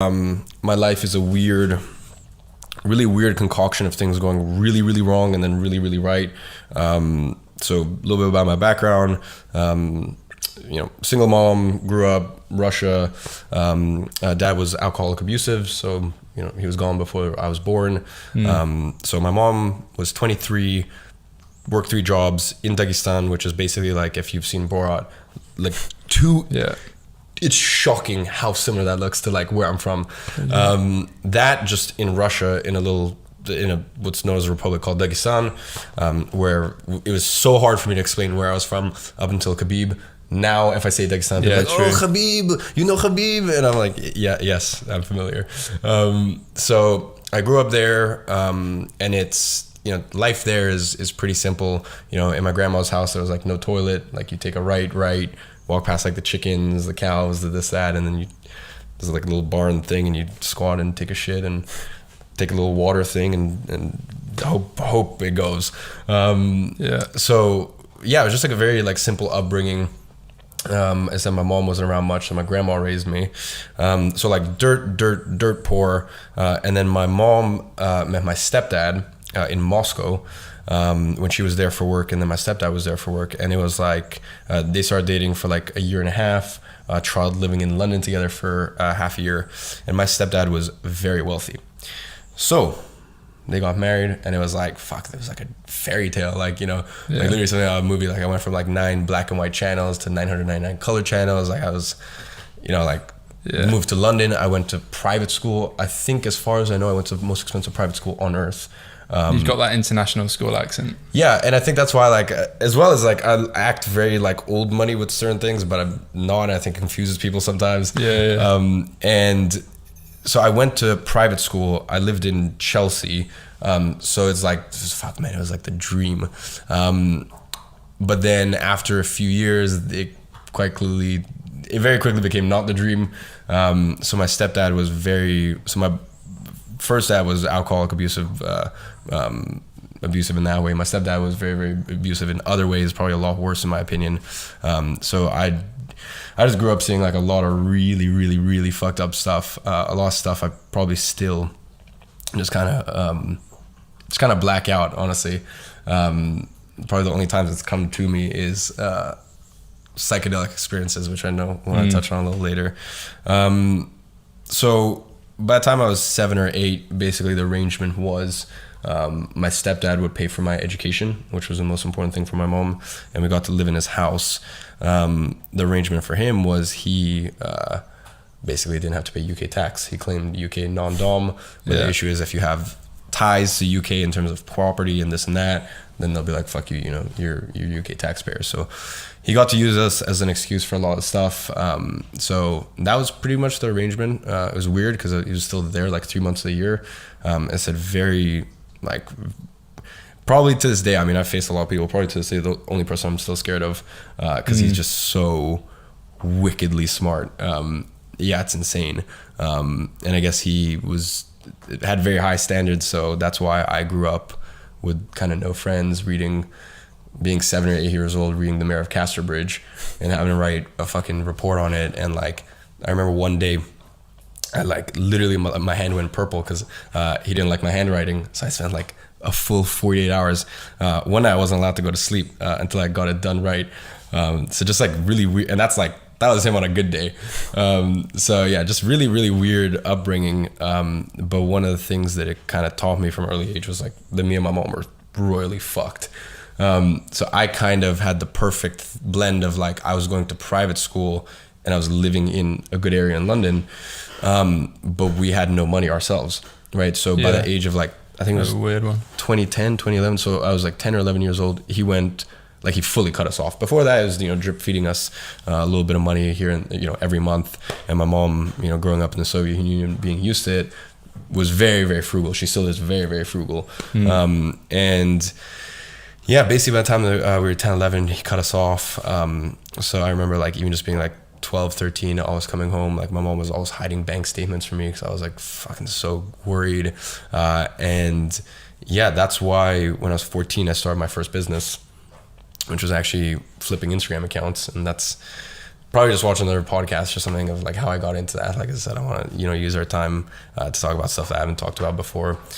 My life is a really weird concoction of things going really, really wrong and then really, really right. So a little bit about my background. Single mom, grew up Russia. Dad was alcoholic abusive, so he was gone before I was born. So my mom was 23, worked 3 jobs in Dagestan, which is basically like if you've seen Borat, like two. Yeah. It's shocking how similar that looks to like where I'm from. That just in Russia, in a what's known as a republic called Dagestan, where it was so hard for me to explain where I was from up until Khabib. Now, if I say Dagestan, they're like, "Oh, Khabib, you know Khabib," and I'm like, "Yes, I'm familiar." So I grew up there, and it's life there is pretty simple. In my grandma's house, there was like no toilet. Like you take a right. Walk past like the chickens, the cows, this, that, and then there's like a little barn thing, and you squat and take a shit and take a little water thing and hope it goes. So yeah, it was just like a very like simple upbringing. I said my mom wasn't around much, so my grandma raised me. So like dirt poor. And then my mom met my stepdad in Moscow. When she was there for work, and then my stepdad was there for work, and it was like they started dating for like a year and a half, tried living in London together for half a year, and my stepdad was very wealthy. So they got married, and it was like, fuck, it was like a fairy tale, like literally something out of a movie. Like I went from like 9 black and white channels to 999 color channels. Like I was, moved to London. I went to private school. I think as far as I know, I went to the most expensive private school on earth. You've got that international school accent. Yeah, and I think that's why, like, as well as like I act very like old money with certain things, but I'm not. And I think confuses people sometimes. And so I went to private school. I lived in Chelsea, so it's like, fuck, man, it was like the dream. But then after a few years, it very quickly became not the dream. So my stepdad was my first dad was alcoholic abusive in that way. My stepdad was very, very abusive in other ways, probably a lot worse in my opinion. So I just grew up seeing like a lot of really, really, really fucked up stuff. A lot of stuff I probably still just kind of black out, honestly. Probably the only times it's come to me is psychedelic experiences, which I know when I touch on a little later. So by the time I was 7 or 8, basically the arrangement was my stepdad would pay for my education, which was the most important thing for my mom, and we got to live in his house. The arrangement for him was he basically didn't have to pay UK tax. He claimed UK non-dom, but the issue is if you have ties to UK in terms of property and this and that, then they'll be like, fuck you, you're UK taxpayer. So he got to use us as an excuse for a lot of stuff. So that was pretty much the arrangement. It was weird because he was still there like 3 months of the year. I said very, like, probably to this day, I mean, I've faced a lot of people, probably to this day, the only person I'm still scared of, because he's just so wickedly smart. It's insane. And I guess he had very high standards, so that's why I grew up with kind of no friends, being 7 or 8 years old, reading The Mayor of Casterbridge and having to write a fucking report on it. And like, I remember one day, I like literally my hand went purple because he didn't like my handwriting. So I spent like a full 48 hours. One night I wasn't allowed to go to sleep until I got it done right. So just like really weird. And that was him on a good day. So yeah, just really, really weird upbringing. But one of the things that it kind of taught me from early age was like that me and my mom were royally fucked. So I kind of had the perfect blend of like, I was going to private school and I was living in a good area in London. But we had no money ourselves. Right. So by the age of like, I think it was a weird one. 2010, 2011. So I was like 10 or 11 years old. He fully cut us off. Before that, it was, drip feeding us a little bit of money here and, every month. And my mom, growing up in the Soviet Union, being used to it, was very, very frugal. She still is very, very frugal. And yeah, basically by the time we were 10, 11, he cut us off. So I remember like even just being like 12, 13, I was coming home. Like my mom was always hiding bank statements from me because I was like fucking so worried. And yeah, that's why when I was 14, I started my first business, which was actually flipping Instagram accounts. And that's probably just watch another podcast or something of like how I got into that. Like I said, I want to use our time to talk about stuff that I haven't talked about before.